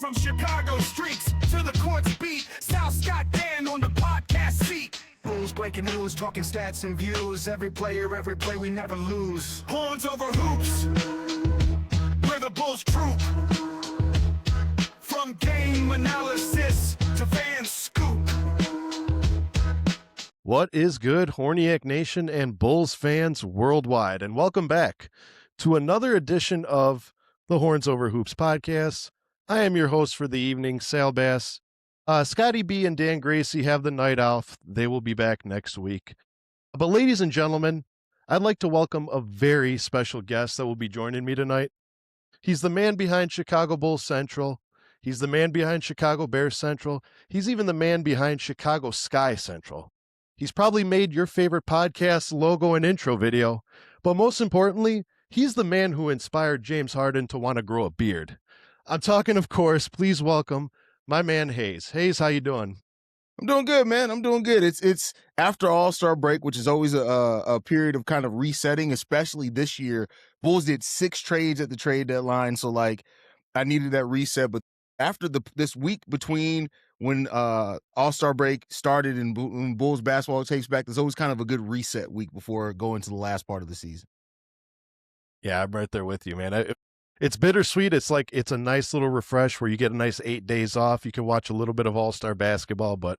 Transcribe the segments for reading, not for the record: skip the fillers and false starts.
From Chicago streets to the courts beat, South Scott Dan on the podcast seat. Bulls breaking news, talking stats and views. Every player, every play, we never lose. Horns over hoops, we're the Bulls troop. From game analysis to fan scoop. What is good, Horniac Nation and Bulls fans worldwide, and welcome back to another edition of the Horns Over Hoops podcast. I am your host for the evening, Sal Bass. Scotty B and Dan Gracie have the night off. They will be back next week. But ladies and gentlemen, I'd like to welcome a very special guest that will be joining me tonight. He's the man behind Chicago Bulls Central. He's the man behind Chicago Bears Central. He's even the man behind Chicago Sky Central. He's probably made your favorite podcast logo and intro video. But most importantly, he's the man who inspired James Harden to want to grow a beard. I'm talking, of course, please welcome my man Haize. Haize, how you doing? I'm doing good, man. I'm doing good. It's after All-Star break, which is always a period of kind of resetting, especially this year. Bulls did 6 trades at the trade deadline, so like I needed that reset. But after this week between when All-Star break started and when Bulls basketball takes back, there's always kind of a good reset week before going to the last part of the season. Yeah, I'm right there with you, man. It's bittersweet. It's like it's a nice little refresh where you get a nice 8 days off. You can watch a little bit of All-Star basketball, but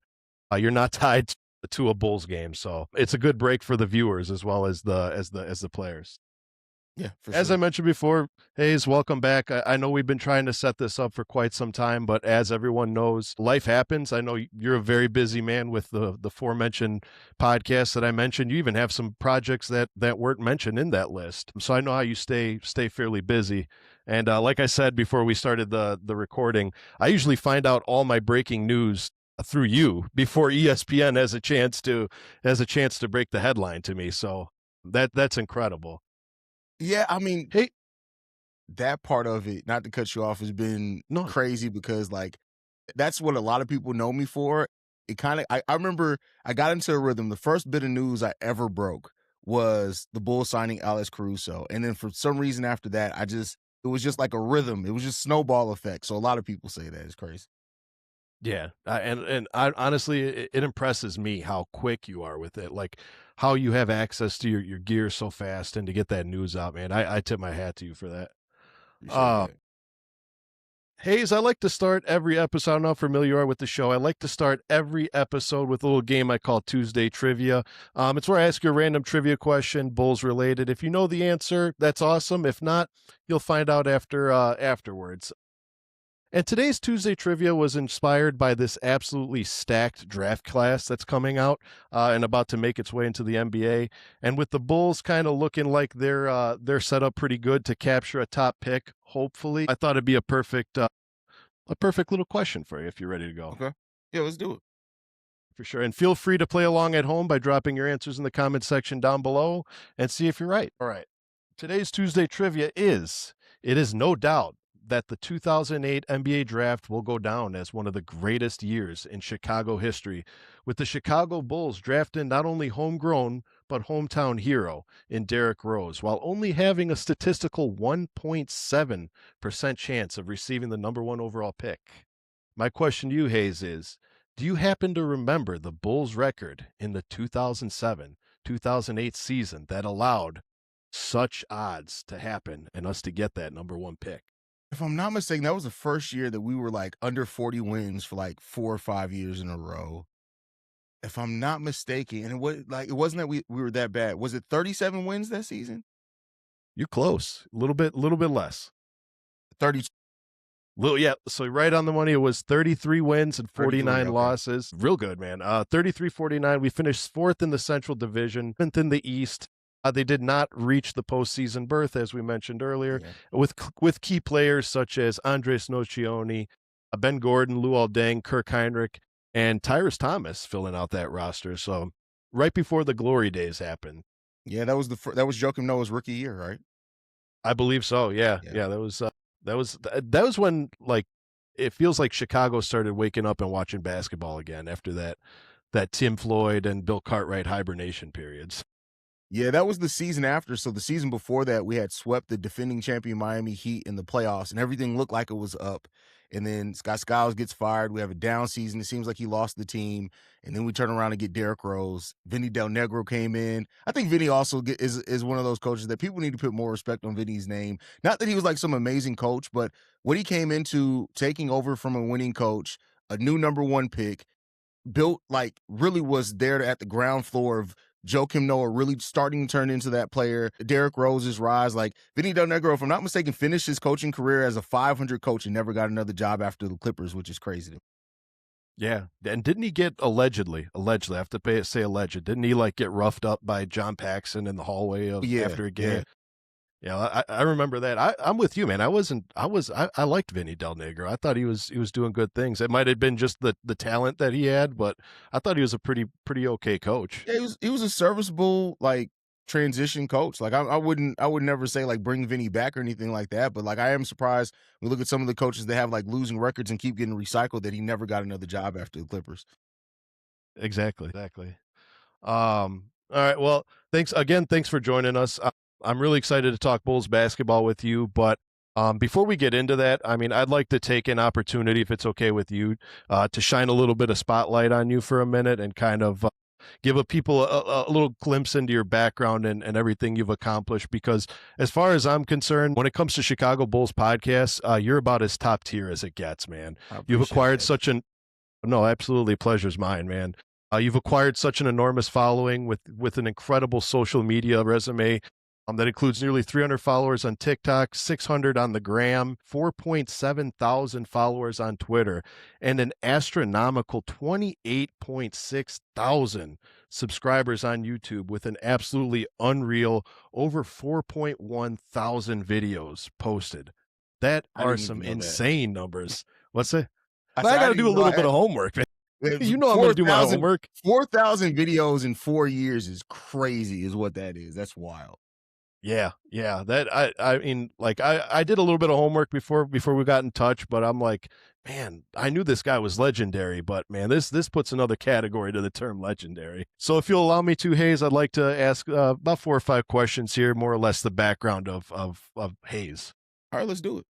you're not tied to a Bulls game. So it's a good break for the viewers as well as the players. Yeah, for As sure. I mentioned before, Haize, welcome back. I know we've been trying to set this up for quite some time, but as everyone knows, life happens. I know you're a very busy man with the aforementioned podcasts that I mentioned. You even have some projects that weren't mentioned in that list. So I know how you stay fairly busy. And like I said before we started the recording, I usually find out all my breaking news through you before ESPN has a chance to break the headline to me. So that's incredible. Yeah, I mean, Hey, that part of it, not to cut you off, has been no, crazy because like that's what a lot of people know me for. It kind of I remember I got into a rhythm. The first bit of news I ever broke was the Bulls signing Alex Caruso. And then for some reason after that, it was just like a rhythm. It was just snowball effect. So a lot of people say that. It's crazy. yeah, and I honestly, it impresses me how quick you are with it, like how you have access to your gear so fast and to get that news out, man. I tip my hat to you for that. Appreciate Uh, that. Haize, I like to start every episode. I don't know how familiar you are with the show. I like to start every episode with a little game I call Tuesday Trivia. It's where I ask you a random trivia question, Bulls related. If you know the answer, that's awesome. If not, you'll find out afterwards. And today's Tuesday Trivia was inspired by this absolutely stacked draft class that's coming out and about to make its way into the NBA. And with the Bulls kind of looking like they're set up pretty good to capture a top pick, hopefully, I thought it'd be a perfect little question for you if you're ready to go. Okay. Yeah, let's do it. For sure. And feel free to play along at home by dropping your answers in the comment section down below and see if you're right. All right. Today's Tuesday Trivia it is no doubt that the 2008 NBA draft will go down as one of the greatest years in Chicago history, with the Chicago Bulls drafting not only homegrown, but hometown hero in Derrick Rose, while only having a statistical 1.7% chance of receiving the number 1 overall pick. My question to you, Haize, is, do you happen to remember the Bulls record in the 2007-2008 season that allowed such odds to happen and us to get that number 1 pick? If I'm not mistaken, that was the first year that we were like under 40 wins for like 4 or 5 years in a row. If I'm not mistaken, and it wasn't that we were that bad. Was it 37 wins that season? You're close. A little bit less. 32. Yeah, so right on the money. It was 33 wins and 49 okay. losses. Real good, man. 33-49. We finished 4th in the Central Division, 5th in the East. They did not reach the postseason berth, as we mentioned earlier, with key players such as Andres Nocioni, Ben Gordon, Luol Deng, Kirk Heinrich, and Tyrese Thomas filling out that roster. So right before the glory days happened. Yeah, that was Joakim Noah's rookie year, right? I believe so. Yeah. That was when, like, it feels like Chicago started waking up and watching basketball again after that Tim Floyd and Bill Cartwright hibernation periods. Yeah, that was the season after. So the season before that, we had swept the defending champion Miami Heat in the playoffs, and everything looked like it was up. And then Scott Skiles gets fired. We have a down season. It seems like he lost the team. And then we turn around and get Derrick Rose. Vinny Del Negro came in. I think Vinny also is one of those coaches that people need to put more respect on Vinny's name. Not that he was like some amazing coach, but what he came into taking over from a winning coach, a new #1 pick, built like really was there at the ground floor of Joakim Noah really starting to turn into that player. Derrick Rose's rise, like Vinny Del Negro, if I'm not mistaken, finished his coaching career as a 500 coach and never got another job after the Clippers, which is crazy to me. Yeah, and didn't he get allegedly, I have to say alleged, didn't he like get roughed up by John Paxson in the hallway after a game? Yeah, I remember that. I'm with you, man. I liked Vinny Del Negro. I thought he was doing good things. It might have been just the talent that he had, but I thought he was a pretty okay coach. Yeah, he was a serviceable like transition coach. Like I would never say like bring Vinny back or anything like that. But like I am surprised we look at some of the coaches that have like losing records and keep getting recycled that he never got another job after the Clippers. Exactly. All right. Well, thanks for joining us. I'm really excited to talk Bulls basketball with you, but before we get into that, I mean, I'd like to take an opportunity, if it's okay with you, to shine a little bit of spotlight on you for a minute and kind of give people a little glimpse into your background and everything you've accomplished. Because as far as I'm concerned, when it comes to Chicago Bulls podcasts, you're about as top tier as it gets, man. You've acquired no, absolutely, pleasure's mine, man. You've acquired such an enormous following with an incredible social media resume. That includes nearly 300 followers on TikTok, 600 on the gram, 4.7 thousand followers on Twitter, and an astronomical 28.6 thousand subscribers on YouTube with an absolutely unreal over 4.1 thousand videos posted. That are some insane numbers. What's that? I got to do a little bit of homework, man. You know I'm going to do my homework. 4,000 videos in 4 years is crazy is what that is. That's wild. Yeah. That I mean, like I did a little bit of homework before we got in touch, but I'm like, man, I knew this guy was legendary, but man, this puts another category to the term legendary. So if you'll allow me to, Haize, I'd like to ask about 4 or 5 questions here, more or less the background of Haize. All right, let's do it.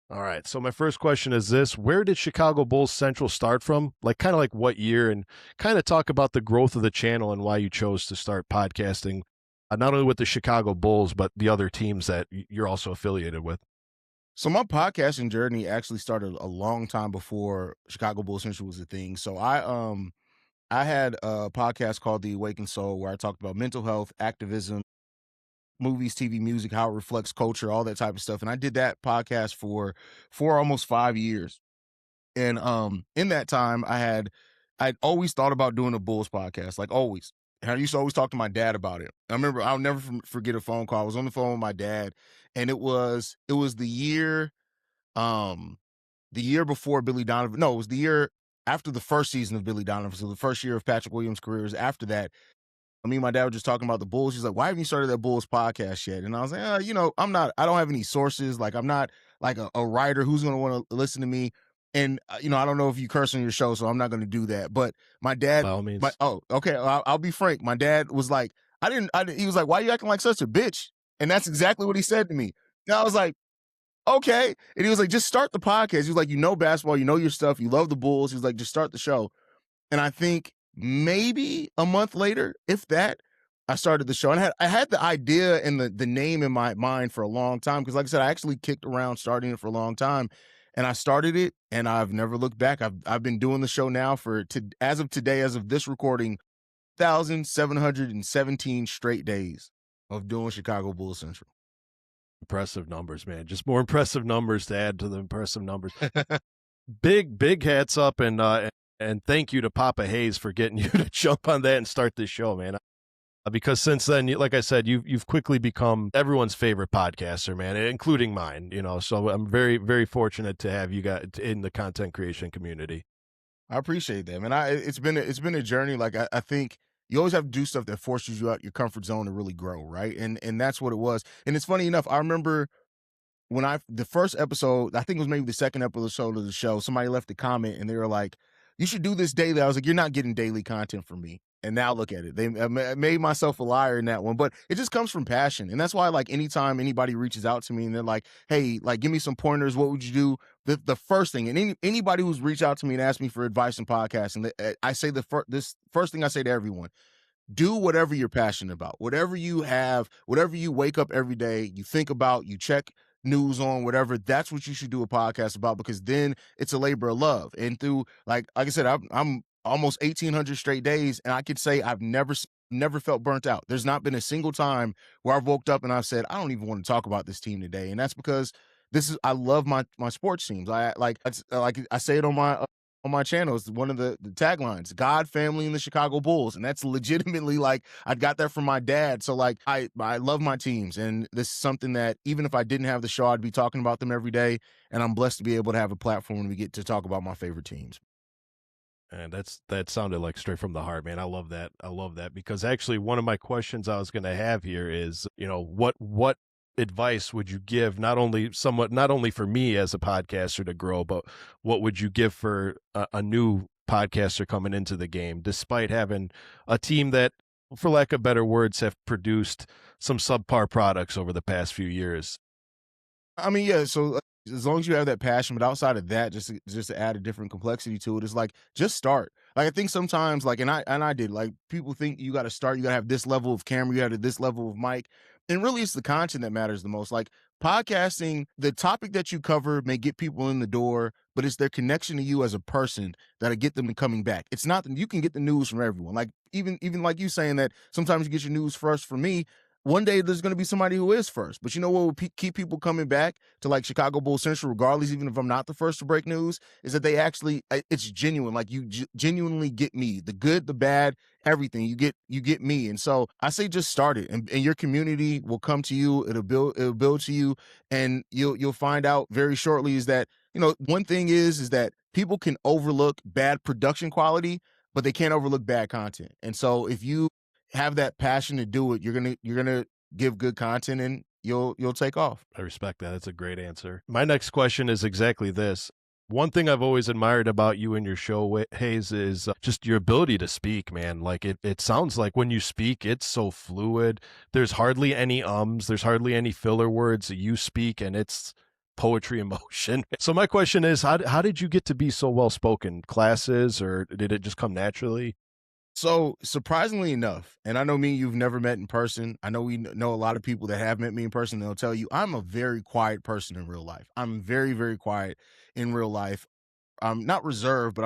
All right. So my first question is this: where did Chicago Bulls Central start from? Like kind of like what year, and kind of talk about the growth of the channel and why you chose to start podcasting. Not only with the Chicago Bulls, but the other teams that you're also affiliated with. So my podcasting journey actually started a long time before Chicago Bulls Central was a thing. So I had a podcast called The Awakened Soul where I talked about mental health, activism, movies, TV, music, how it reflects culture, all that type of stuff. And I did that podcast for almost 5 years. And in that time I'd always thought about doing a Bulls podcast, like always. And I used to always talk to my dad about it. I remember I'll never forget a phone call. I was on the phone with my dad, and it was the year before Billy Donovan. No, it was the year after the first season of Billy Donovan. So the first year of Patrick Williams' career is after that. I mean, my dad was just talking about the Bulls. He's like, "Why haven't you started that Bulls podcast yet?" And I was like, I don't have any sources. Like, I'm not like a writer who's going to want to listen to me. And, I don't know if you curse on your show, so I'm not going to do that. But my dad, by all means. Okay. I'll be frank. My dad was like, he was like, "Why are you acting like such a bitch?" And that's exactly what he said to me. And I was like, okay. And he was like, "Just start the podcast." He was like, "You know basketball, you know your stuff, you love the Bulls." He was like, "Just start the show." And I think maybe a month later, if that, I started the show. And I had the idea and the name in my mind for a long time. Because like I said, I actually kicked around starting it for a long time. And I started it, and I've never looked back. I've been doing the show now as of today, as of this recording, 1,717 straight days of doing Chicago Bulls Central. Impressive numbers, man. Just more impressive numbers to add to the impressive numbers. big hats up, and thank you to Papa Haize for getting you to jump on that and start this show, man. Because since then, like I said, you've quickly become everyone's favorite podcaster, man, including mine. So I'm very, very fortunate to have you guys in the content creation community. I appreciate that, man. It's been a journey. Like I think you always have to do stuff that forces you out your comfort zone to really grow, right? And that's what it was. And it's funny enough, I remember when the first episode, I think it was maybe the second episode of the show, somebody left a comment and they were like, "You should do this daily." I was like, "You're not getting daily content from me." And now look at it. I made myself a liar in that one, but it just comes from passion. And that's why, like, anytime anybody reaches out to me and they're like, hey, like, give me some pointers, what would you do? The first thing, and anybody who's reached out to me and asked me for advice in podcasting, I say this first thing I say to everyone: do whatever you're passionate about, whatever you have, whatever you wake up every day, you think about, you check news on, whatever. That's what you should do a podcast about, because then it's a labor of love. And through, like I said, I'm almost 1,800 straight days, and I could say I've never felt burnt out. There's not been a single time where I've woke up and I've said, I don't even want to talk about this team today. And that's because I love my sports teams. I say it on my channel. It's one of the taglines: God, family, and the Chicago Bulls. And that's legitimately, like, I got that from my dad. So, like, I love my teams, and this is something that even if I didn't have the show, I'd be talking about them every day. And I'm blessed to be able to have a platform when we get to talk about my favorite teams. And that sounded like straight from the heart, man. I love that. Because actually one of my questions I was going to have here is, what advice would you give, not only for me as a podcaster to grow, but what would you give for a new podcaster coming into the game, despite having a team that, for lack of better words, have produced some subpar products over the past few years? I mean, yeah, so as long as you have that passion, but outside of that, just to add a different complexity to it, it's like, just start. Like, I think sometimes, like, and I did, like, people think you got to start, you got to have this level of camera, you got to have this level of mic. And really, it's the content that matters the most. Like, podcasting, the topic that you cover may get people in the door, but it's their connection to you as a person that'll get them to coming back. It's not that you can get the news from everyone. Like, even like you saying that sometimes you get your news first from me. One day there's going to be somebody who is first. But you know what will keep people coming back to, like, Chicago Bulls Central, regardless, even if I'm not the first to break news, is that they actually, it's genuine. Like, you genuinely get me, the good, the bad, everything. You get me. And so I say, just start it, and your community will come to you. It'll build to you. And you'll find out very shortly is that, one thing is that people can overlook bad production quality, but they can't overlook bad content. And so if you have that passion to do it, you're gonna give good content, and you'll take off. I respect that. That's a great answer. My next question is exactly this. One thing I've always admired about you and your show, Haize, is just your ability to speak, man. Like, it sounds like when you speak, it's so fluid. There's hardly any there's hardly any filler words. You speak, and it's poetry in motion. So my question is, how did you get to be so well spoken? Classes, or did it just come naturally? So, surprisingly enough, and I know you've never met in person. I know we know a lot of people that have met me in person. They'll tell you I'm a very quiet person in real life. I'm very, very quiet in real life. I'm not reserved, but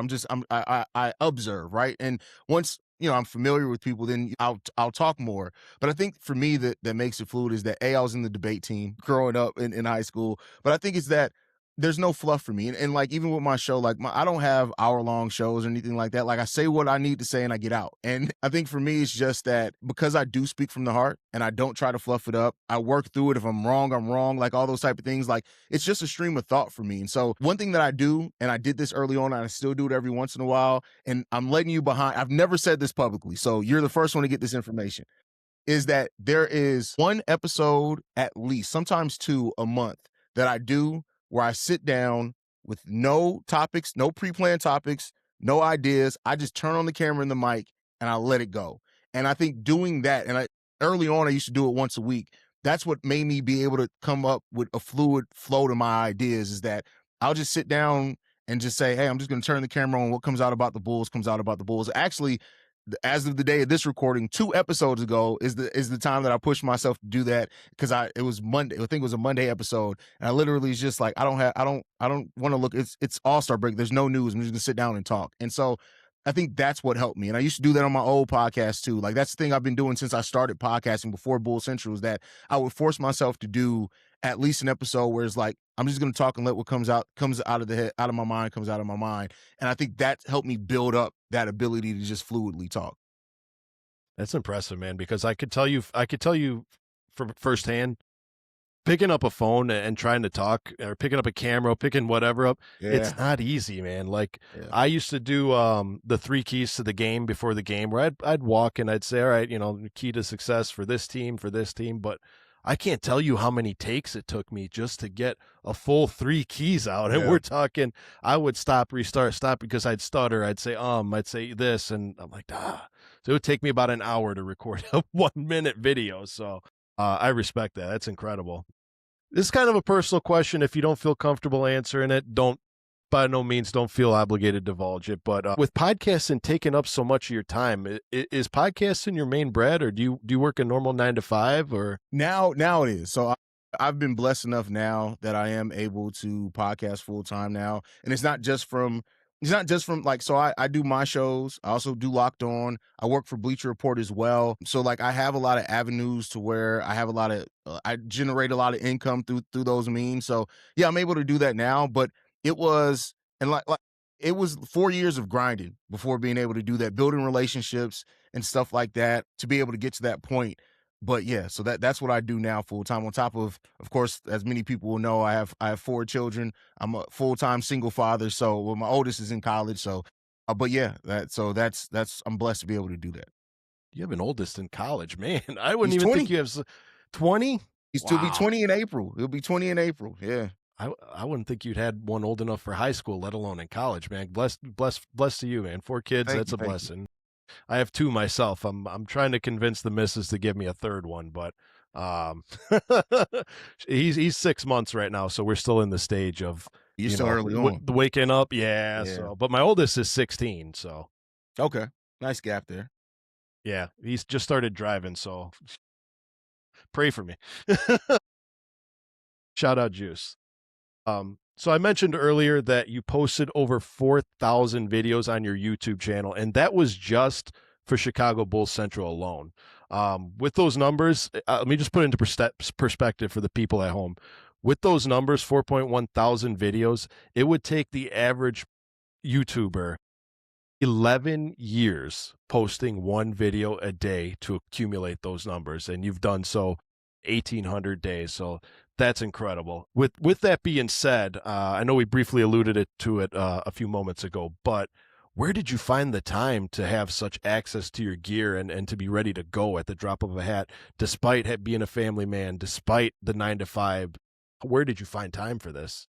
I observe, right? And once I'm familiar with people, then I'll talk more. But I think for me that makes it fluid is that I was in the debate team growing up in high school. But I think it's that there's no fluff for me. And like, even with my show, like, I don't have hour-long shows or anything like that. Like, I say what I need to say and I get out. And I think for me, it's just that because I do speak from the heart and I don't try to fluff it up, I work through it. If I'm wrong, like all those type of things. Like, it's just a stream of thought for me. And so one thing that I do, and I did this early on, and I still do it every once in a while, and I'm letting you behind, I've never said this publicly, so you're the first one to get this information, is that there is one episode, at least, sometimes two a month, that I do where I sit down with no topics, no pre-planned topics, no ideas. I just turn on the camera and the mic and I let it go. And I think doing that, and early on I used to do it once a week. That's what made me be able to come up with a fluid flow to my ideas, is that I'll just sit down and just say, hey, I'm just going to turn the camera on. What comes out about the Bulls comes out about the Bulls. Actually, as of the day of this recording, 2 episodes ago is the time that I pushed myself to do that, because it was Monday. I think it was a Monday episode, and I literally is just like, I don't want to look. It's All-Star break. There's no news. I'm just gonna sit down and talk. And so I think that's what helped me. And I used to do that on my old podcast too. Like, that's the thing I've been doing since I started podcasting before Bull Central, is that I would force myself to do at least an episode where it's like, I'm just going to talk and let what comes out of the head, out of my mind, comes out of my mind. And I think that helped me build up that ability to just fluidly talk. That's impressive, man, because I could tell you from firsthand, picking up a phone and trying to talk, or picking up a camera, picking whatever up, it's not easy, man. Like, I used to do the 3 keys to the game before the game, where I'd walk and I'd say, all right, key to success for this team, but I can't tell you how many takes it took me just to get a full 3 keys out. And we're talking, I would stop, restart, stop, because I'd stutter. I'd say this, and I'm like, So it would take me about an hour to record a 1-minute video. So I respect that. That's incredible. This is kind of a personal question. If you don't feel comfortable answering it, by no means don't feel obligated to divulge it. But with podcasting taking up so much of your time, is podcasting your main bread, or do you work a normal 9 to 5? Or Now it is. So I've been blessed enough now that I am able to podcast full time now, and it's not just from like, so I do my shows. I also do Locked On. I work for Bleacher Report as well. So like I have a lot of avenues to where I have a lot of I generate a lot of income through those means. So yeah, I'm able to do that now. But it was and like it was 4 years of grinding before being able to do that, building relationships and stuff like that to be able to get to that point. But yeah, so that's what I do now full time. On top of course, as many people will know, I have 4 children. I'm a full time single father. So well, my oldest is in college. So, but yeah, that's I'm blessed to be able to do that. you have an oldest in college, man. I wouldn't He's even 20. think you have 20. He's to be 20 in April. He'll be 20 in April. Yeah. I wouldn't think you'd had one old enough for high school, let alone in college, man. Blessed to you, man. 4 kids, Thank that's you, a thank you. blessing. I have 2 myself. I'm trying to convince the missus to give me a 3rd one, but he's 6 months right now, so we're still in the stage of You're still early on. waking up. Yeah, Yeah. so but my oldest is 16, so Okay. Nice gap there. yeah, he's just started driving, so pray for me. Shout out Juice. So I mentioned earlier that you posted over 4,000 videos on your YouTube channel, and that was just for Chicago Bulls Central alone. With those numbers, let me just put it into perspective for the people at home. With those numbers, 4.1 thousand videos, it would take the average YouTuber 11 years posting one video a day to accumulate those numbers, and you've done so 1,800 days. So that's incredible. With that being said, I know we briefly alluded to it a few moments ago, but where did you find the time to have such access to your gear and to be ready to go at the drop of a hat, despite being a family man, despite the 9 to 5? Where did you find time for this?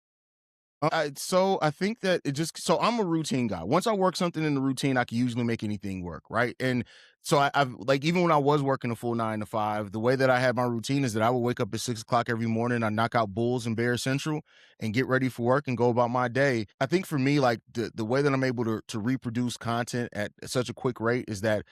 So I think that so I'm a routine guy. Once I work something in the routine, I can usually make anything work, right? And so I've like, even when I was working a full 9 to 5, the way that I had my routine is that I would wake up at 6 o'clock every morning. I knock out Bulls and Bears Central and get ready for work and go about my day. I think for me, like the way that I'm able to reproduce content at such a quick rate is that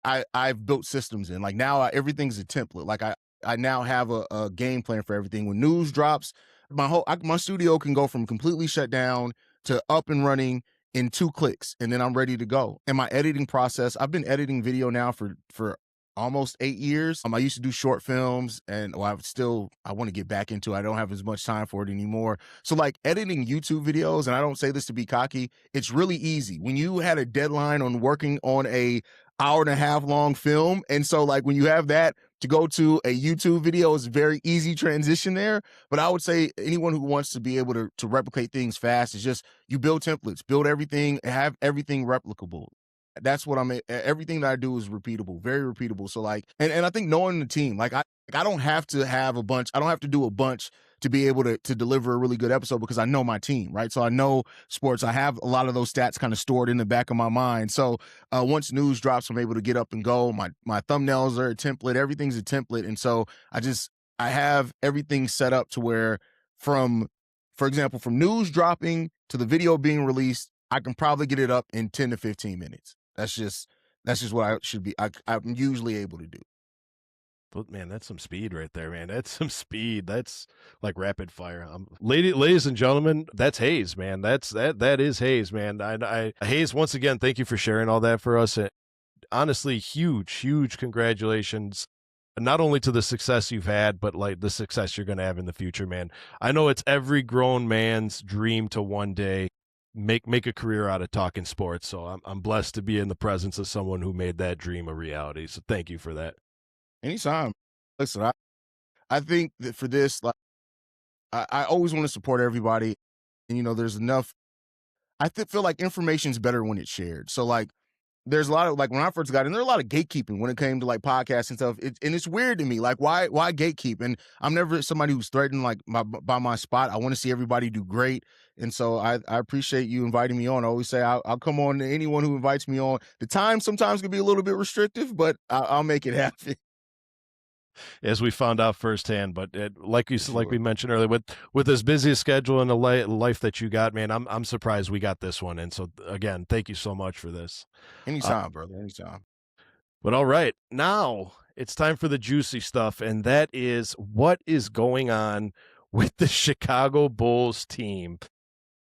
I've built systems in. Like now everything's a template. Like I now have a game plan for everything. When news drops, my studio can go from completely shut down to up and running in 2 clicks, and then I'm ready to go. And my editing process, I've been editing video now for almost 8 years. I used to do short films, and I want to get back into it. I don't have as much time for it anymore. So like editing YouTube videos, and I don't say this to be cocky, it's really easy. When you had a deadline on working on a hour and a half long film, and so like when you have that to go to a YouTube video, is a very easy transition there. But I would say anyone who wants to be able to replicate things fast is just, you build templates, build everything, have everything replicable. That's what everything that I do is repeatable, very repeatable. So like, and I think knowing the team, like I don't have to have a bunch, I don't have to do a bunch to be able to deliver a really good episode, because I know my team, right? So I know sports. I have a lot of those stats kind of stored in the back of my mind. So once news drops, I'm able to get up and go. My thumbnails are a template. Everything's a template. And so I have everything set up to where for example, from news dropping to the video being released, I can probably get it up in 10 to 15 minutes. That's just what I should be. I'm usually able to do. But man, that's some speed right there, man. That's some speed. That's like rapid fire. Ladies and gentlemen, that's Haize, man. That is Haize, man. Haize, once again, thank you for sharing all that for us. And honestly, huge congratulations, not only to the success you've had, but like the success you're going to have in the future, man. I know it's every grown man's dream to one day make a career out of talking sports. So I'm blessed to be in the presence of someone who made that dream a reality. So thank you for that. Anytime. Listen, I think that for this, like, I always want to support everybody. And, there's enough. I feel like information's better when it's shared. So, like, there's a lot of, like, when I first got in, there were a lot of gatekeeping when it came to like podcasts and stuff. And it's weird to me. Like, why gatekeep? And I'm never somebody who's threatened like by my spot. I want to see everybody do great. And so I appreciate you inviting me on. I always say I'll come on to anyone who invites me on. The time sometimes can be a little bit restrictive, but I'll make it happen. As we found out firsthand. But like Sure. we mentioned earlier, with as busy a schedule and the life that you got, man, I'm surprised we got this one. And so again, thank you so much for this. Anytime, brother. Anytime. But all right, now it's time for the juicy stuff, and that is what is going on with the Chicago Bulls team.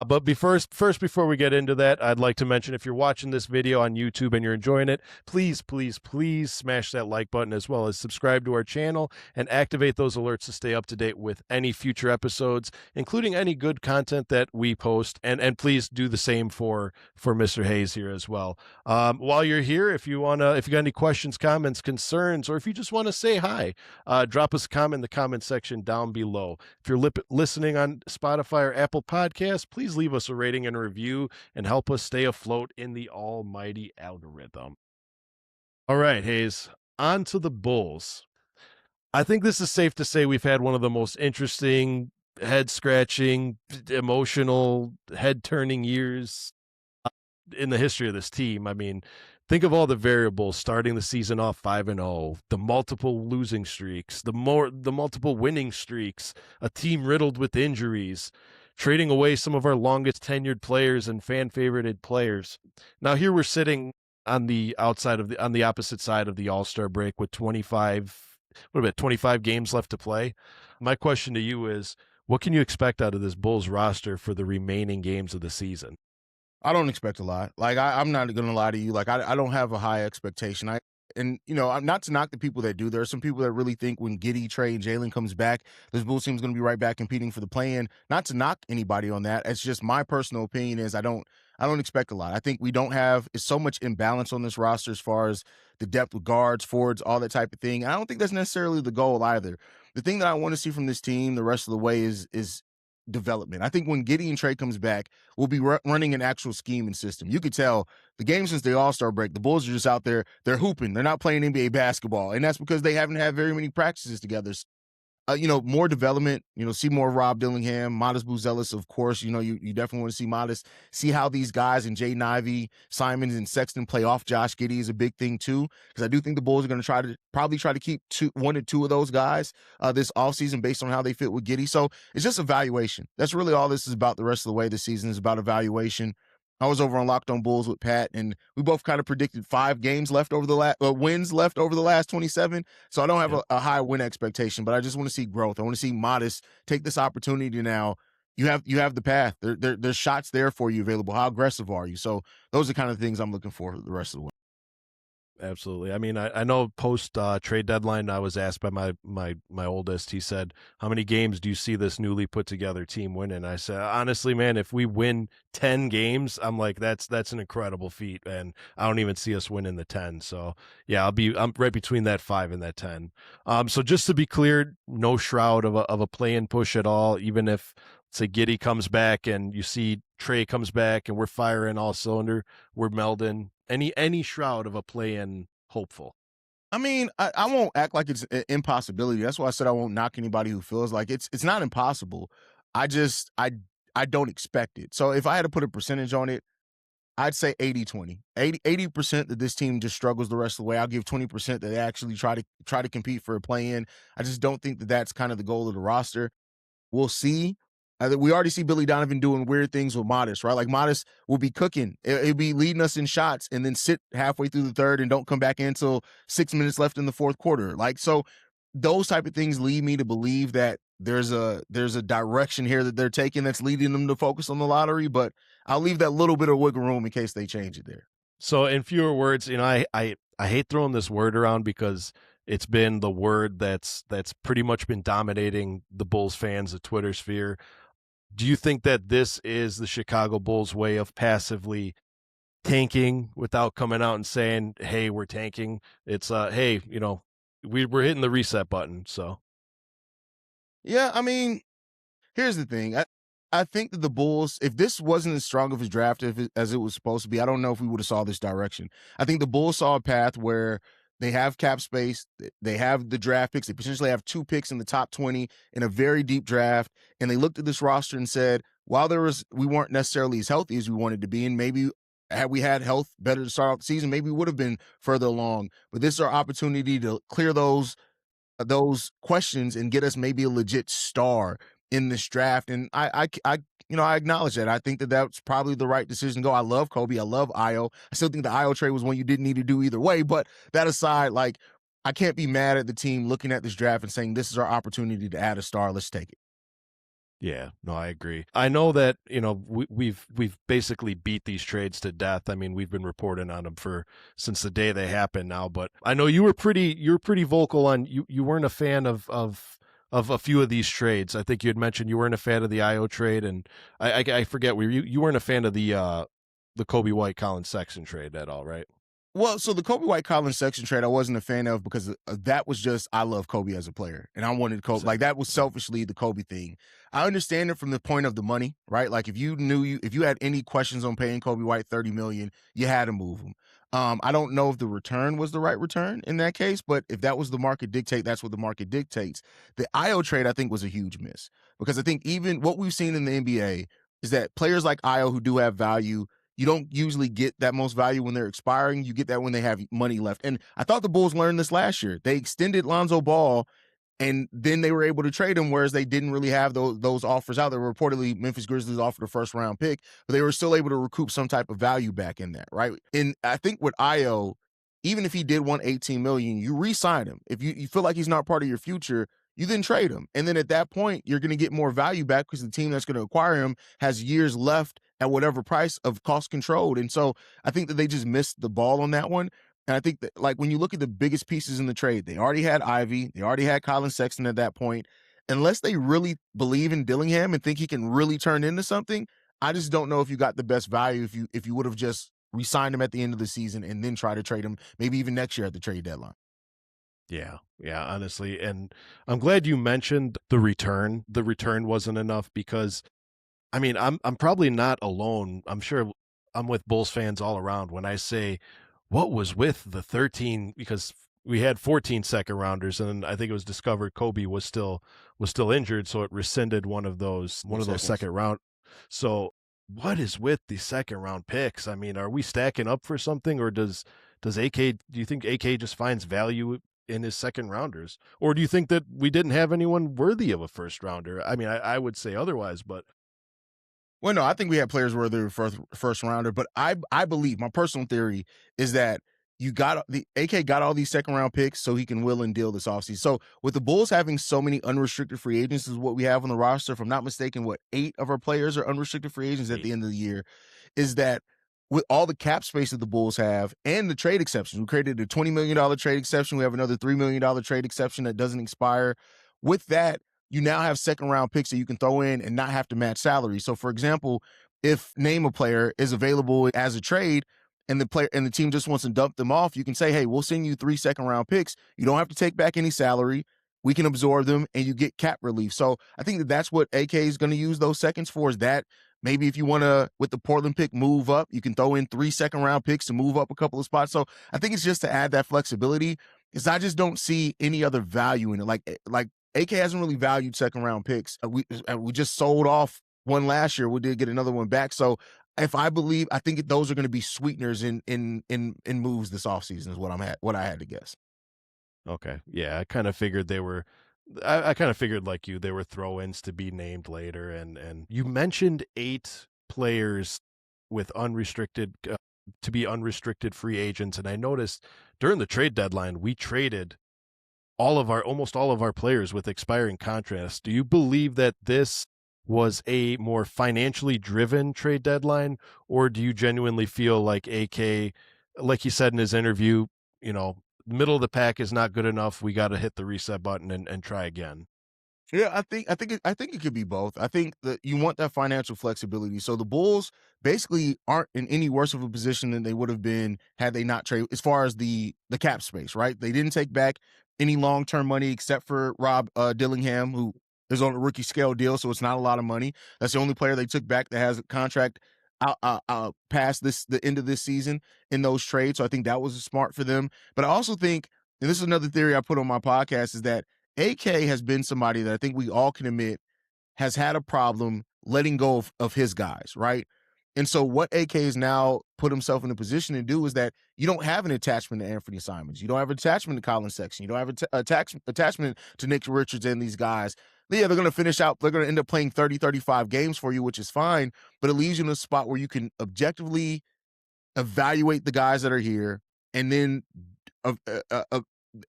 But first, before we get into that, I'd like to mention, if you're watching this video on YouTube and you're enjoying it, please, please, please smash that like button, as well as subscribe to our channel and activate those alerts to stay up to date with any future episodes, including any good content that we post. And please do the same for Mr. Haize here as well. While you're here, if you got any questions, comments, concerns, or if you just want to say hi, drop us a comment in the comment section down below. If you're listening on Spotify or Apple Podcasts, please leave us a rating and a review and help us stay afloat in the almighty algorithm. All right, Haize, on to the Bulls. I think this is safe to say we've had one of the most interesting, head-scratching, emotional, head-turning years in the history of this team. I mean, think of all the variables starting the season off 5-0, the multiple losing streaks, the multiple winning streaks, a team riddled with injuries, trading away some of our longest tenured players and fan favorited players. Now here we're sitting on the opposite side of the All-Star break with 25 games left to play. My question to you is, what can you expect out of this Bulls roster for the remaining games of the season? I don't expect a lot. Like, I'm not going to lie to you. Like, I don't have a high expectation. I'm not to knock the people that do. There are some people that really think when Giddey, Trey, and Jalen comes back, this Bulls team is going to be right back competing for the play-in. Not to knock anybody on that. It's just my personal opinion is I don't expect a lot. I think it's so much imbalance on this roster as far as the depth with guards, forwards, all that type of thing. And I don't think that's necessarily the goal either. The thing that I want to see from this team the rest of the way is development. I think when Giddey and Trey comes back, we'll be running an actual scheme and system. You could tell the game since the All-Star break, the Bulls are just out there, they're hooping. They're not playing NBA basketball. And that's because they haven't had very many practices together. More development, see more Rob Dillingham, Modest Buzelis, of course. You definitely want to see Modest, see how these guys and Jaden Ivey, Simons, and Sexton play off Josh Giddey is a big thing too. Because I do think the Bulls are going to probably try to keep one or two of those guys this offseason based on how they fit with Giddey. So it's just evaluation. That's really all this is about the rest of the way this season is about evaluation. I was over on Locked on Bulls with Pat, and we both kind of predicted 5 games left over wins left over the last 27. So I don't have a high win expectation, but I just want to see growth. I want to see Modest take this opportunity now. You have the path. There's shots there for you available. How aggressive are you? So those are kind of things I'm looking for the rest of the way. Absolutely. I mean, I know post trade deadline, I was asked by my oldest. He said, "How many games do you see this newly put together team winning?" I said, "Honestly, man, if we win 10 games, I'm like, that's an incredible feat, and I don't even see us winning the 10." So yeah, I'm right between that 5 and that 10. So just to be clear, no shroud of a play-in push at all. Even if, say, Giddey comes back and you see Trey comes back and we're firing all cylinder, we're melding. Any shroud of a play-in hopeful? I mean, I won't act like it's an impossibility. That's why I said I won't knock anybody who feels like it's not impossible. I don't expect it. So if I had to put a percentage on it, I'd say 80-20. 80% that this team just struggles the rest of the way. I'll give 20% that they actually try to compete for a play-in. I just don't think that that's kind of the goal of the roster. We'll see. We already see Billy Donovan doing weird things with Modest, right? Like Modest will be cooking. He'll be leading us in shots and then sit halfway through the third and don't come back in until 6 minutes left in the fourth quarter. Like, so those type of things lead me to believe that there's a direction here that they're taking that's leading them to focus on the lottery, but I'll leave that little bit of wiggle room in case they change it there. So in fewer words, I hate throwing this word around because it's been the word that's pretty much been dominating the Bulls fans, the Twitter sphere. Do you think that this is the Chicago Bulls way of passively tanking without coming out and saying, "Hey, we're tanking"? It's hey, we're hitting the reset button. So Yeah, I mean, here's the thing. I think that the Bulls, if this wasn't as strong of a draft as it was supposed to be, I don't know if we would have saw this direction. I think the Bulls saw a path where they have cap space, they have the draft picks, they potentially have 2 picks in the top 20 in a very deep draft, and they looked at this roster and said, while we weren't necessarily as healthy as we wanted to be, and maybe had we had health better to start off the season, maybe we would have been further along. But this is our opportunity to clear those questions and get us maybe a legit star in this draft. And I acknowledge that. I think that that's probably the right decision to go. I love Kobe. I love Io. I still think the Io trade was one you didn't need to do either way. But that aside, like, I can't be mad at the team looking at this draft and saying, this is our opportunity to add a star. Let's take it. Yeah, no, I agree. I know that, we've basically beat these trades to death. I mean, we've been reporting on them since the day they happened now, but I know you were pretty vocal on you weren't a fan of a few of these trades. I think you had mentioned you weren't a fan of the IO trade, and I forget, you weren't a fan of the Kobe White Colin Sexton trade at all, right? Well, so the Kobe White Collins Sexton trade I wasn't a fan of because that was just, I love Kobe as a player and I wanted Kobe. Like, that was selfishly the Kobe thing. I understand it from the point of the money, right? Like, if you had any questions on paying Kobe White $30 million, you had to move him. I don't know if the return was the right return in that case, but if that was the market dictate, that's what the market dictates. The IO trade, I think, was a huge miss because I think even what we've seen in the NBA is that players like Io who do have value, you don't usually get that most value when they're expiring. You get that when they have money left. And I thought the Bulls learned this last year. They extended Lonzo Ball, and then they were able to trade him, whereas they didn't really have those offers out there. Reportedly, Memphis Grizzlies offered a first-round pick, but they were still able to recoup some type of value back in that, right? And I think with Io, even if he did want $18 million, you re-sign him. If you feel like he's not part of your future, you then trade him. And then at that point, you're going to get more value back because the team that's going to acquire him has years left at whatever price of cost controlled. And so I think that they just missed the ball on that one. And I think that, like, when you look at the biggest pieces in the trade, they already had Ivy, they already had Colin Sexton at that point. Unless they really believe in Dillingham and think he can really turn into something, I just don't know if you got the best value if you would have just re-signed him at the end of the season and then try to trade him maybe even next year at the trade deadline. Yeah, honestly. And I'm glad you mentioned the return. The return wasn't enough because, I mean, I'm probably not alone. I'm sure I'm with Bulls fans all around when I say, what was with the 13? Because we had 14 second rounders, and I think it was discovered Kobe was still injured, so it rescinded one of those second round. So what is with the second round picks? I mean, are we stacking up for something, or does AK? Do you think AK just finds value in his second rounders, or do you think that we didn't have anyone worthy of a first rounder? I mean, I would say otherwise, but. Well, no, I think we had players worthy of first rounder, but I believe, my personal theory is that AK got all these second round picks so he can will and deal this offseason. So with the Bulls having so many unrestricted free agents is what we have on the roster, if I'm not mistaken, 8 of our players are unrestricted free agents at the end of the year, is that with all the cap space that the Bulls have and the trade exceptions, we created a $20 million trade exception. We have another $3 million trade exception that doesn't expire. With that, you now have second round picks that you can throw in and not have to match salary. So for example, if name a player is available as a trade and the team just wants to dump them off, you can say, hey, we'll send you 3 second round picks. You don't have to take back any salary. We can absorb them and you get cap relief. So I think that that's what AK is going to use those seconds for, is that maybe if you want to, with the Portland pick, move up, you can throw in 3 second round picks to move up a couple of spots. So I think it's just to add that flexibility, because I just don't see any other value in it. Like AK hasn't really valued second round picks. We just sold off one last year. We did get another one back. So I think those are going to be sweeteners in moves this offseason is what I had to guess. Okay. Yeah, I kind of figured they were. I kind of figured, like you, they were throw-ins to be named later. And you mentioned 8 players with unrestricted to be unrestricted free agents, and I noticed during the trade deadline we traded almost all of our players with expiring contracts. Do you believe that this was a more financially driven trade deadline, or do you genuinely feel like AK, like he said in his interview, middle of the pack is not good enough, we got to hit the reset button and try again? Yeah, I think it could be both. I think that you want that financial flexibility. So the Bulls basically aren't in any worse of a position than they would have been had they not traded, as far as the cap space, right? They didn't take back any long-term money except for Rob Dillingham, who is on a rookie scale deal, so it's not a lot of money. That's the only player they took back that has a contract past the end of this season in those trades. So I think that was smart for them. But I also think, and this is another theory I put on my podcast, is that AK has been somebody that I think we all can admit has had a problem letting go of his guys, right? And so what AK has now put himself in a position to do is that you don't have an attachment to Anthony Simons. You don't have an attachment to Colin Sexton. You don't have an attachment to Nick Richards and these guys. Yeah, they're going to finish out. They're going to end up playing 30, 35 games for you, which is fine. But it leaves you in a spot where you can objectively evaluate the guys that are here and then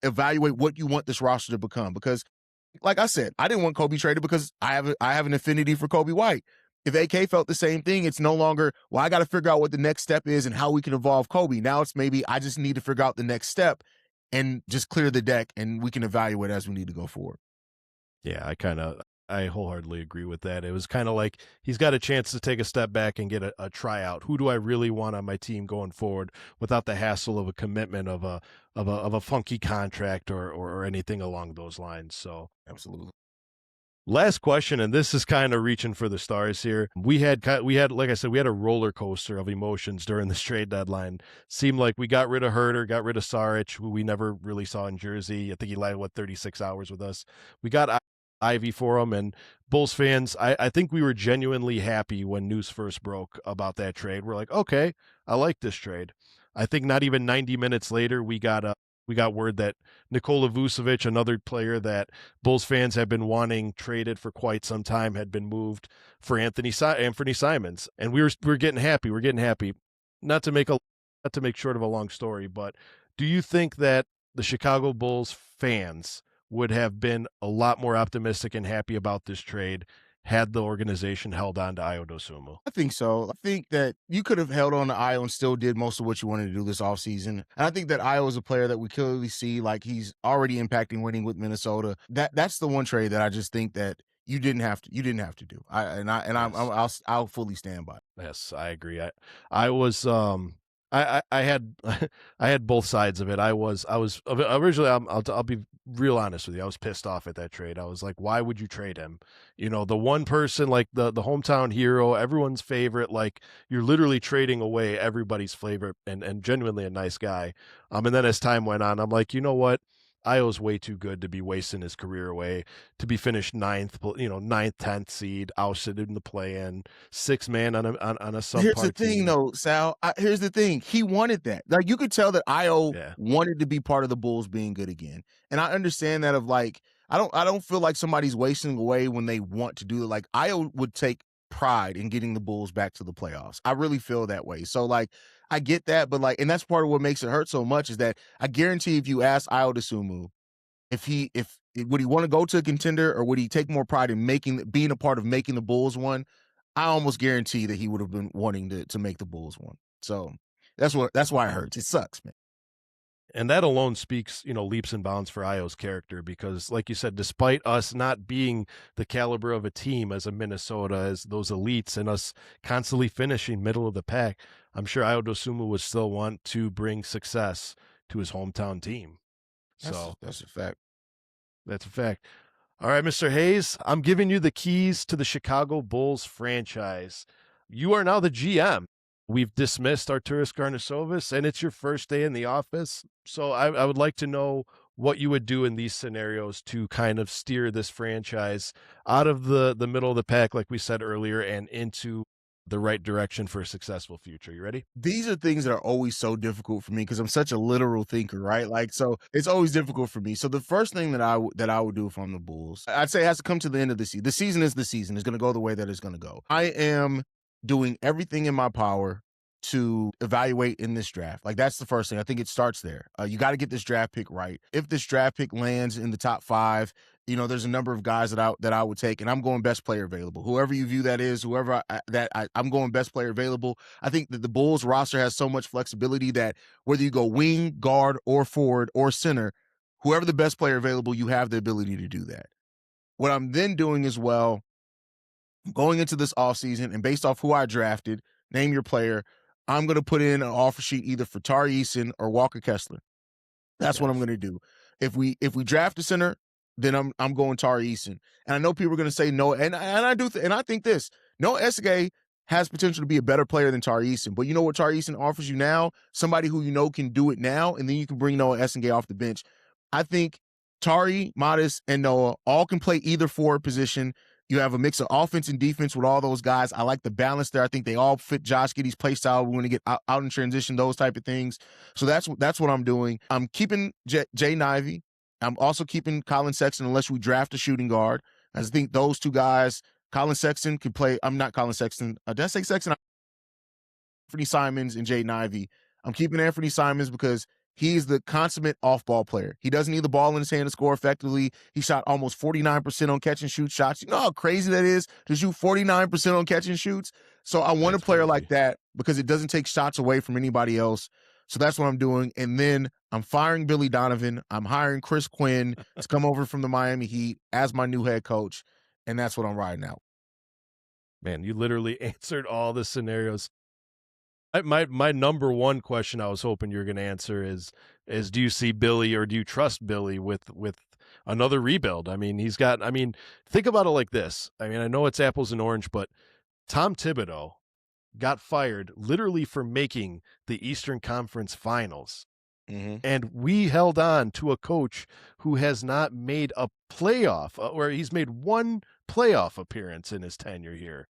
evaluate what you want this roster to become. Because, like I said, I didn't want Kobe traded because I have an affinity for Kobe White. If AK felt the same thing, it's no longer, well, I got to figure out what the next step is and how we can evolve Kobe. Now it's maybe I just need to figure out the next step and just clear the deck, and we can evaluate as we need to go forward. Yeah, I wholeheartedly agree with that. It was kind of like he's got a chance to take a step back and get a tryout. Who do I really want on my team going forward without the hassle of a commitment of a funky contract or anything along those lines? So absolutely. Last question, and this is kind of reaching for the stars here. We had, like I said, we had a roller coaster of emotions during this trade deadline. Seemed like we got rid of Herter, got rid of Saric, who we never really saw in Jersey. I think he lasted 36 hours with us. We got Ivy for him, and Bulls fans, I think we were genuinely happy when news first broke about that trade. We're like, okay, I like this trade. I think not even 90 minutes later, we got word that Nikola Vucevic, another player that Bulls fans have been wanting traded for quite some time, had been moved for Anthony Simons, and we're getting happy. We're getting happy. Not to make short of a long story, but do you think that the Chicago Bulls fans would have been a lot more optimistic and happy about this trade had the organization held on to Ayo Dosunmu? I think so. I think that you could have held on to Ayo and still did most of what you wanted to do this offseason. And I think that Ayo is a player that we clearly see, like, he's already impacting winning with Minnesota. That's the one trade that I just think that you didn't have to do. I'll fully stand by it. Yes, I agree. I was I had I had both sides of it. I was originally, I'll be real honest with you, I was pissed off at that trade. I was like, why would you trade him? You know, the one person, like the hometown hero, everyone's favorite, like you're literally trading away everybody's favorite and genuinely a nice guy. And then as time went on, I'm like, you know what? Ayo's way too good to be wasting his career away, to be finished ninth, 10th seed, ousted in the play-in, 6-man on a subpar. Here's the thing, though, Sal. Here's the thing. He wanted that. Like, you could tell that Ayo wanted to be part of the Bulls being good again. And I understand that of, like, I don't feel like somebody's wasting away when they want to do it. Like, Ayo would take pride in getting the Bulls back to the playoffs. I really feel that way. So, like, I get that, but, like, and that's part of what makes it hurt so much is that I guarantee if you ask Ayo Dosunmu if would he want to go to a contender or would he take more pride in being a part of making the Bulls one, I almost guarantee that he would have been wanting to make the Bulls one. So that's why it hurts. It sucks, man. And that alone speaks, leaps and bounds for Ayo's character because, like you said, despite us not being the caliber of a team as a Minnesota, as those elites, and us constantly finishing middle of the pack, I'm sure Ayo Dosunmu would still want to bring success to his hometown team. So that's a fact. That's a fact. All right, Mr. Haize, I'm giving you the keys to the Chicago Bulls franchise. You are now the GM. We've dismissed Artūras Karnišovas, and it's your first day in the office. So I would like to know what you would do in these scenarios to kind of steer this franchise out of the middle of the pack, like we said earlier, and into the right direction for a successful future. You ready? These are things that are always so difficult for me because I'm such a literal thinker, right? Like, so it's always difficult for me. So the first thing that I would do if I'm the Bulls, I'd say it has to come to the end of the season. The season is the season. It's going to go the way that it's going to go. I am doing everything in my power to evaluate in this draft. Like, that's the first thing. I think it starts there. You got to get this draft pick right. If this draft pick lands in the top 5, there's a number of guys that I would take, and I'm going best player available. Whoever you view that is, I'm going best player available. I think that the Bulls roster has so much flexibility that whether you go wing, guard, or forward, or center, whoever the best player available, you have the ability to do that. What I'm then doing as well, going into this offseason, and based off who I drafted, name your player, I'm going to put in an offer sheet either for Tari Eason or Walker Kessler. That's what I'm going to do. If we draft a center, then I'm going Tari Eason. And I know people are going to say no, and I think this no Esege has potential to be a better player than Tari Eason. But you know what Tari Eason offers you now? Somebody who you know can do it now, and then you can bring Noah Esege off the bench. I think Tari, Modest, and Noah all can play either forward position. You have a mix of offense and defense with all those guys. I like the balance there. I think they all fit Josh Giddey's play style. We want to get out in transition, those type of things. So that's what I'm doing. I'm keeping Jay Nivey. I'm also keeping Colin Sexton unless we draft a shooting guard. I think those two guys, Colin Sexton could play. I'm not Colin Sexton. Did I say Sexton? Anthony Simons and Jaden Ivey. I'm keeping Anthony Simons because he's the consummate off-ball player. He doesn't need the ball in his hand to score effectively. He shot almost 49% on catch and shoot shots. You know how crazy that is to shoot 49% on catch and shoots? So I want a player like that because it doesn't take shots away from anybody else. So that's what I'm doing. And then I'm firing Billy Donovan. I'm hiring Chris Quinn to come over from the Miami Heat as my new head coach. And that's what I'm riding out. Man, you literally answered all the scenarios. My number one question I was hoping you're going to answer is do you see Billy or do you trust Billy with another rebuild? I mean, think about it like this. I mean, I know it's apples and orange, but Tom Thibodeau got fired literally for making the Eastern Conference Finals. Mm-hmm. And we held on to a coach who has not made a playoff, or he's made one playoff appearance in his tenure here.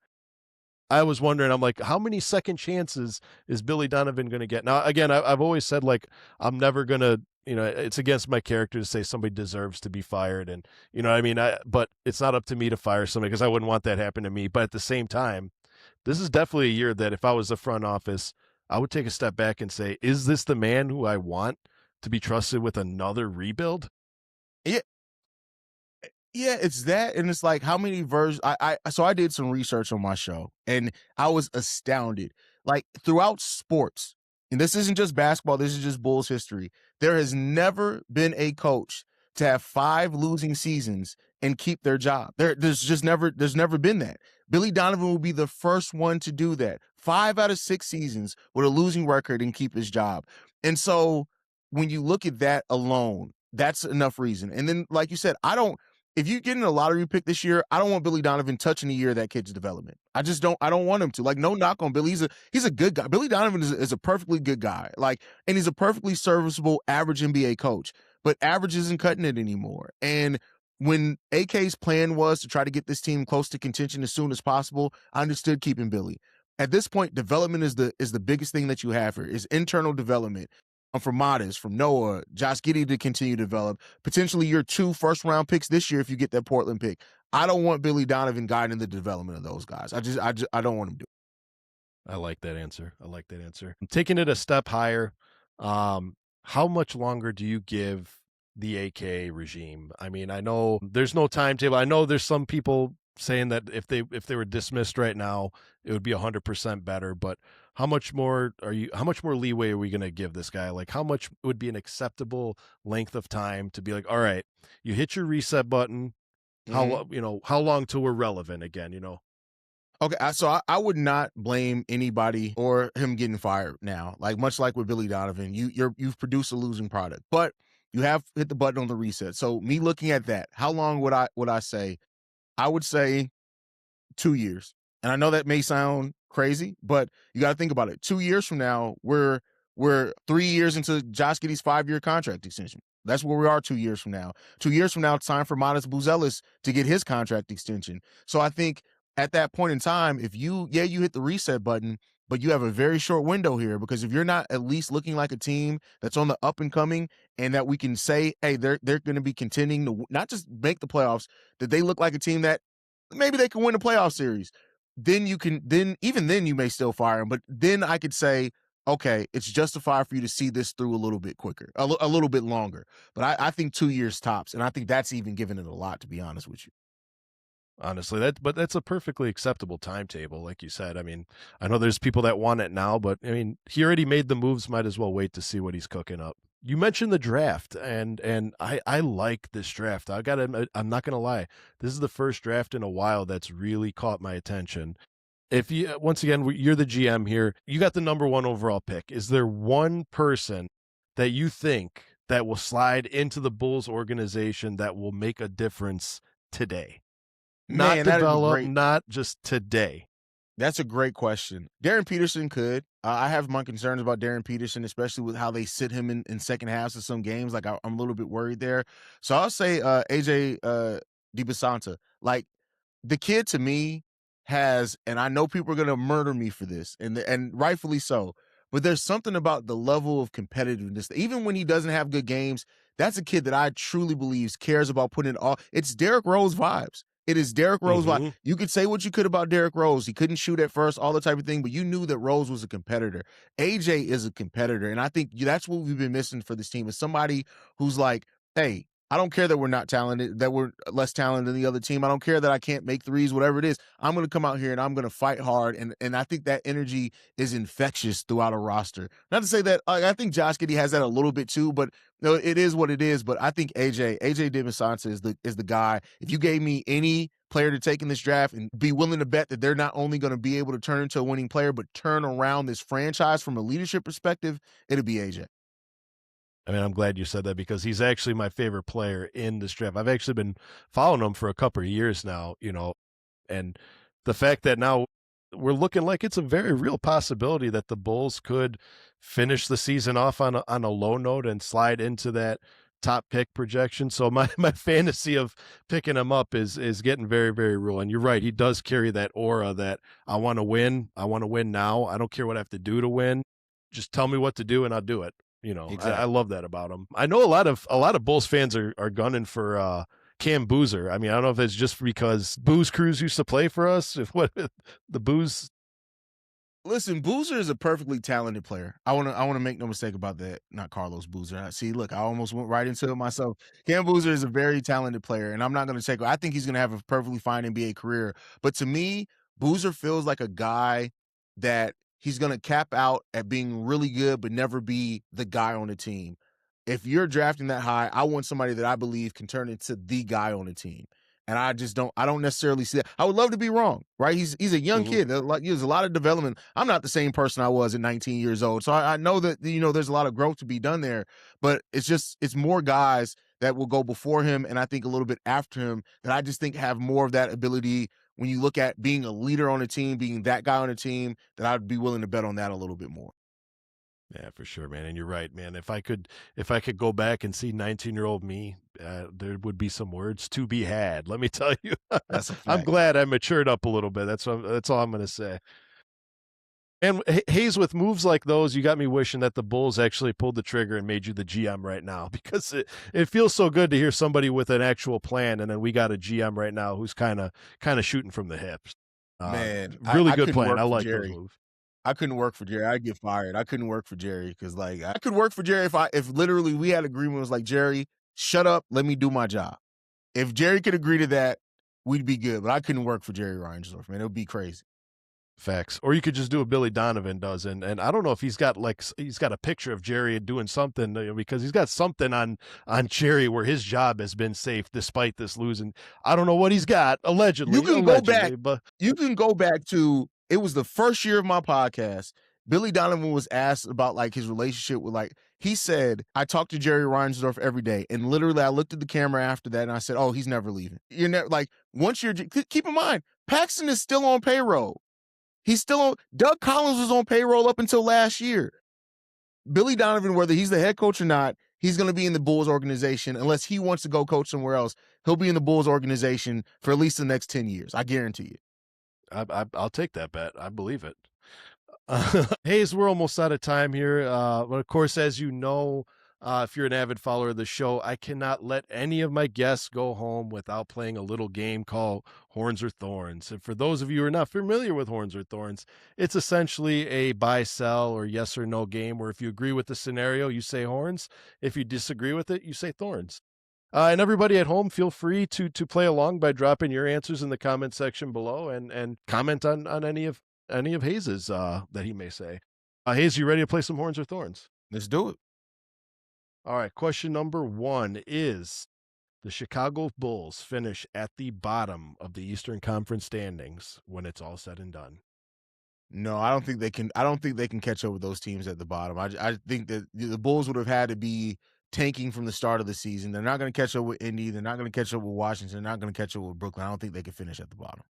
I was wondering, I'm like, how many second chances is Billy Donovan going to get? Now, again, I've always said, like, I'm never going to, it's against my character to say somebody deserves to be fired. And, you know what I mean? But it's not up to me to fire somebody because I wouldn't want that happen to me. But at the same time, this is definitely a year that if I was the front office, I would take a step back and say, is this the man who I want to be trusted with another rebuild? Yeah, it's that, and it's like how many versions. So I did some research on my show, and I was astounded. Like throughout sports, and this isn't just basketball. This is just Bulls history. There has never been a coach to have 5 losing seasons and keep their job. There's never been that. Billy Donovan will be the first one to do that. 5 out of 6 seasons with a losing record and keep his job. And so when you look at that alone, that's enough reason. And then, like you said, if you get in a lottery pick this year, I don't want Billy Donovan touching a year of that kid's development. I don't want him to. Like, no knock on Billy. He's a good guy. Billy Donovan is a perfectly good guy. Like, and he's a perfectly serviceable average NBA coach. But average isn't cutting it anymore. And when AK's plan was to try to get this team close to contention as soon as possible, I understood keeping Billy. At this point, development is the biggest thing that you have here, is internal development. From Modest, from Noah, Josh Giddey to continue to develop, potentially your 2 first-round picks this year if you get that Portland pick. I don't want Billy Donovan guiding the development of those guys. I don't want him to. I like that answer. I'm taking it a step higher. How much longer do you give the AK regime? I mean, I know there's no timetable. I know there's some people saying that if they were dismissed right now, it would be 100% better. But how much more leeway are we going to give this guy? Like, how much would be an acceptable length of time to be like, all right, you hit your reset button. Mm-hmm. How long till we're relevant again? Okay, so I would not blame anybody or him getting fired now. Like much like with Billy Donovan, you've produced a losing product, but you have hit the button on the reset. So me looking at that, how long would I say? I would say 2 years. And I know that may sound crazy, but you got to think about it. 2 years from now, we're 3 years into Josh Giddey's 5-year contract extension. That's where we are 2 years from now. 2 years from now, it's time for Modest Buzelis to get his contract extension. So I think at that point in time, if you hit the reset button, but you have a very short window here, because if you're not at least looking like a team that's on the up and coming and that we can say, hey, they're going to be contending to not just make the playoffs, that they look like a team that maybe they can win a playoff series, then even then you may still fire them. But then I could say, okay, it's justified for you to see this through a little bit quicker, a little bit longer. But I think 2 years tops. And I think that's even giving it a lot, to be honest with you. Honestly, that's a perfectly acceptable timetable, like you said. I mean, I know there's people that want it now, but I mean, he already made the moves. Might as well wait to see what he's cooking up. You mentioned the draft, and I like this draft. I'm not gonna lie, this is the first draft in a while that's really caught my attention. If you once again, you're the GM here, you got the number 1 overall pick. Is there one person that you think that will slide into the Bulls organization that will make a difference today? Not Man, that is a develop, great. not just today. That's a great question. Darren Peterson could. I have my concerns about Darren Peterson, especially with how they sit him in second halves of some games. Like I'm a little bit worried there. So I'll say AJ DeBasanta. Like the kid to me has, and I know people are gonna murder me for this, and rightfully so. But there's something about the level of competitiveness. Even when he doesn't have good games, that's a kid that I truly believes cares about putting it all. It's Derrick Rose vibes. It is Derrick Rose vibe. You could say what you could about Derrick Rose. He couldn't shoot at first, all the type of thing, but you knew that Rose was a competitor. AJ is a competitor, and I think that's what we've been missing for this team is somebody who's like, hey, I don't care that we're not talented, that we're less talented than the other team. I don't care that I can't make threes, whatever it is. I'm going to come out here and I'm going to fight hard. And I think that energy is infectious throughout a roster. Not to say that I think Giddey has that a little bit too, but no, it is what it is. But I think AJ DiMasanza is the guy. If you gave me any player to take in this draft and be willing to bet that they're not only going to be able to turn into a winning player, but turn around this franchise from a leadership perspective, it'll be AJ. I mean, I'm glad you said that because he's actually my favorite player in this draft. I've actually been following him for a couple of years now, and the fact that now we're looking like it's a very real possibility that the Bulls could finish the season off on a low note and slide into that top pick projection. So my fantasy of picking him up is getting very, very real. And you're right. He does carry that aura that I want to win. I want to win now. I don't care what I have to do to win. Just tell me what to do and I'll do it. Exactly. I love that about him. I know a lot of Bulls fans are gunning for Cam Boozer. I mean, I don't know if it's just because Booze Crews used to play for us. If what the Booze. Listen, Boozer is a perfectly talented player. I want to make no mistake about that. Not Carlos Boozer. See, look, I almost went right into it myself. Cam Boozer is a very talented player, and I'm not going to take. I think he's going to have a perfectly fine NBA career. But to me, Boozer feels like a guy that he's going to cap out at being really good, but never be the guy on the team. If you're drafting that high, I want somebody that I believe can turn into the guy on the team. And I don't necessarily see that. I would love to be wrong, right? He's a young kid. There's a lot of development. I'm not the same person I was at 19 years old. So I know that, there's a lot of growth to be done there, but it's more guys that will go before him. And I think a little bit after him that I just think have more of that ability when you look at being a leader on a team, being that guy on a team, that I'd be willing to bet on that a little bit more. Yeah, for sure, man. And you're right, man. If I could go back and see 19-year-old me, there would be some words to be had. Let me tell you. That's a fact. I'm glad I matured up a little bit. That's all I'm going to say. And Haize, with moves like those, you got me wishing that the Bulls actually pulled the trigger and made you the GM right now, because it feels so good to hear somebody with an actual plan, and then we got a GM right now who's kind of shooting from the hips. Man, really I good plan. I like Jerry. those moves. I couldn't work for Jerry. I'd get fired. I couldn't work for Jerry because, like, I could work for Jerry if literally we had agreement. It was like, Jerry, shut up, let me do my job. If Jerry could agree to that, we'd be good. But I couldn't work for Jerry Reinsdorf, man. It would be crazy. Facts. Or you could just do what Billy Donovan does, and I don't know if he's got a picture of Jerry doing something, because he's got something on Jerry where his job has been safe despite this losing. I don't know what he's got allegedly. You can go back to. It was the first year of my podcast. Billy Donovan was asked about like his relationship with, like, he said, I talk to Jerry Reinsdorf every day. And literally I looked at the camera after that and I said, oh, he's never leaving. You're never, like, once you're, keep in mind, Paxson is still on payroll. He's still on, Doug Collins was on payroll up until last year. Billy Donovan, whether he's the head coach or not, he's going to be in the Bulls organization. Unless he wants to go coach somewhere else, he'll be in the Bulls organization for at least the next 10 years. I guarantee you. I'll take that bet. I believe it. Haize, we're almost out of time here. But of course, as you know, if you're an avid follower of the show, I cannot let any of my guests go home without playing a little game called Horns or Thorns. And for those of you who are not familiar with Horns or Thorns, it's essentially a buy, sell, or yes or no game where if you agree with the scenario, you say horns. If you disagree with it, you say thorns. And everybody at home, feel free to play along by dropping your answers in the comment section below and comment on any of Haize's that he may say. Haize, you ready to play some Horns or Thorns? Let's do it. All right. Question number 1 is: the Chicago Bulls finish at the bottom of the Eastern Conference standings when it's all said and done? No, I don't think they can. I don't think they can catch up with those teams at the bottom. I think that the Bulls would have had to be tanking from the start of the season. They're not going to catch up with Indy. They're not going to catch up with Washington. They're not going to catch up with Brooklyn. I don't think they can finish at the bottom.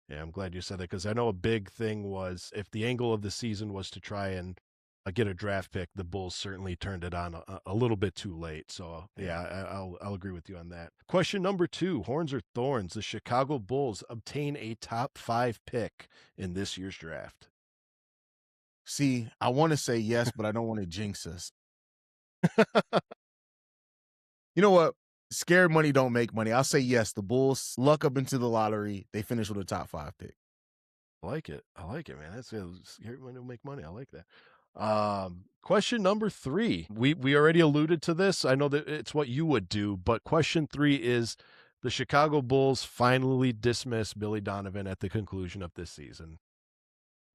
Yeah, I'm glad you said that because I know a big thing was if the angle of the season was to try and get a draft pick, the Bulls certainly turned it on a little bit too late. So yeah, I'll agree with you on that. Question number 2: Horns or thorns? The Chicago Bulls obtain a top 5 pick in this year's draft. See, I want to say yes, but I don't want to jinx us. You know what? Scared money don't make money. I'll say yes. The Bulls luck up into the lottery. They finish with a top 5 pick. I like it, man. That's scared money don't make money. I like that. Question number 3. We already alluded to this. I know that it's what you would do, but question 3 is: the Chicago Bulls finally dismiss Billy Donovan at the conclusion of this season.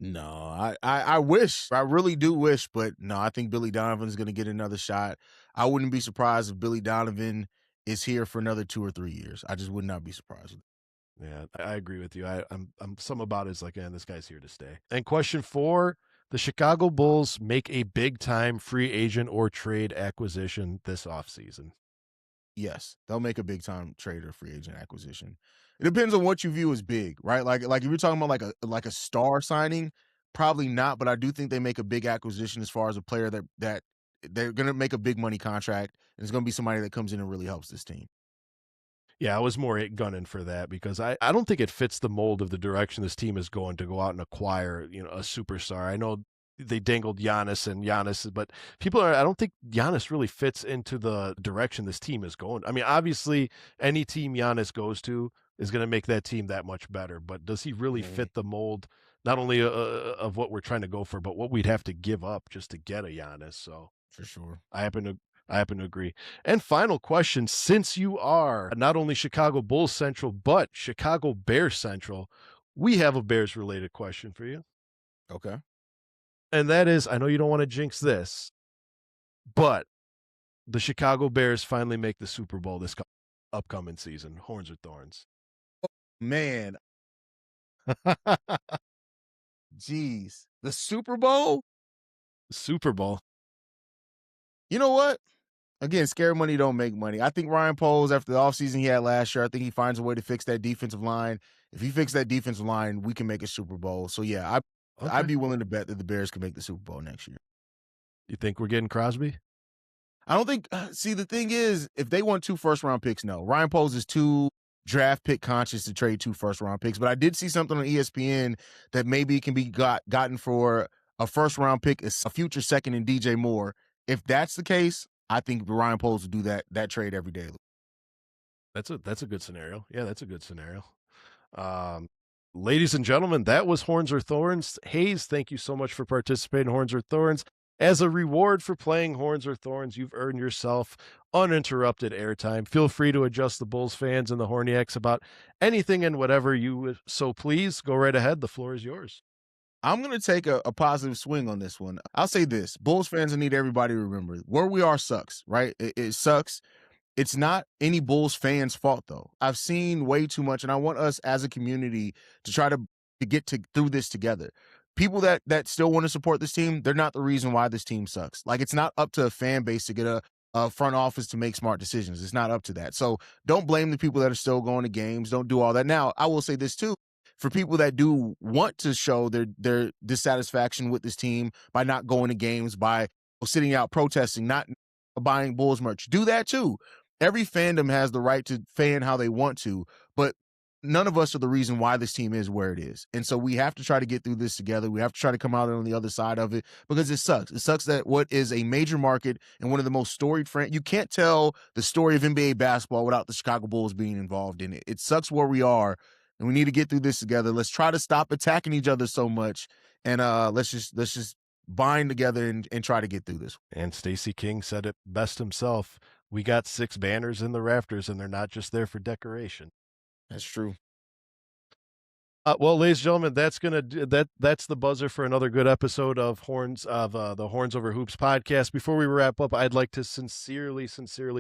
No, I wish. I really do wish, but no, I think Billy Donovan's going to get another shot. I wouldn't be surprised if Billy Donovan is here for another 2 or 3 years. I just would not be surprised. Yeah, I agree with you. I'm some about it is like, man, this guy's here to stay. And question 4: the Chicago Bulls make a big time free agent or trade acquisition this offseason. Yes, they'll make a big time trade or free agent acquisition. It depends on what you view as big, right? Like if you're talking about like a star signing, probably not. But I do think they make a big acquisition as far as a player that they're going to make a big money contract, and it's going to be somebody that comes in and really helps this team. Yeah, I was more gunning for that because I don't think it fits the mold of the direction this team is going to go out and acquire, a superstar. I know they dangled Giannis, but I don't think Giannis really fits into the direction this team is going. I mean, obviously, any team Giannis goes to is going to make that team that much better, but does he really fit the mold, not only of what we're trying to go for, but what we'd have to give up just to get a Giannis? So for sure. I happen to agree. And final question, since you are not only Chicago Bulls Central, but Chicago Bears Central, we have a Bears related question for you. Okay. And that is, I know you don't want to jinx this, but the Chicago Bears finally make the Super Bowl this upcoming season. Horns or thorns? Man. Jeez. The Super Bowl? Super Bowl. You know what? Again, scared money don't make money. I think Ryan Poles, after the offseason he had last year, I think he finds a way to fix that defensive line. If he fixes that defensive line, we can make a Super Bowl. So, yeah, I'd be willing to bet that the Bears can make the Super Bowl next year. You think we're getting Crosby? I don't think see, the thing is, if they want 2 first-round picks, no. Ryan Poles is too draft pick conscious to trade 2 first-round picks. But I did see something on ESPN that maybe it can be gotten for a first-round pick, a future second in DJ Moore. If that's the case, I think Ryan Poles would do that trade every day. That's a good scenario. Yeah, that's a good scenario. Ladies and gentlemen, that was Horns or Thorns. Haize, thank you so much for participating in Horns or Thorns. As a reward for playing Horns or Thorns, you've earned yourself uninterrupted airtime. Feel free to adjust the Bulls fans and the Horniacs about anything and whatever you so please. Go right ahead. The floor is yours. I'm going to take a positive swing on this one. I'll say this. Bulls fans need everybody to remember where we are sucks, right? It sucks. It's not any Bulls fans' fault, though. I've seen way too much, and I want us as a community to try to get through this together. People that still want to support this team, they're not the reason why this team sucks. Like, it's not up to a fan base to get a front office to make smart decisions. It's not up to that. So don't blame the people that are still going to games. Don't do all that. Now, I will say this, too. For people that do want to show their dissatisfaction with this team by not going to games, by sitting out protesting, not buying Bulls merch, do that too. Every fandom has the right to fan how they want to, but none of us are the reason why this team is where it is. And so we have to try to get through this together. We have to try to come out on the other side of it because it sucks. It sucks that what is a major market and one of the most storied you can't tell the story of NBA basketball without the Chicago Bulls being involved in it. It sucks where we are. And we need to get through this together. Let's try to stop attacking each other so much, and let's just bind together and try to get through this. And Stacey King said it best himself. We got 6 banners in the rafters, and they're not just there for decoration. That's true. Well, ladies and gentlemen, that's the buzzer for another good episode of the Horns Over Hoops podcast. Before we wrap up, I'd like to sincerely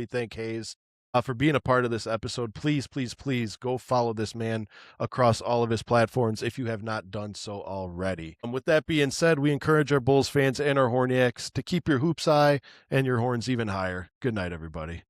thank Haize for being a part of this episode. Please, please, please go follow this man across all of his platforms if you have not done so already. With that being said, we encourage our Bulls fans and our Horniacs to keep your hoops high and your horns even higher. Good night, everybody.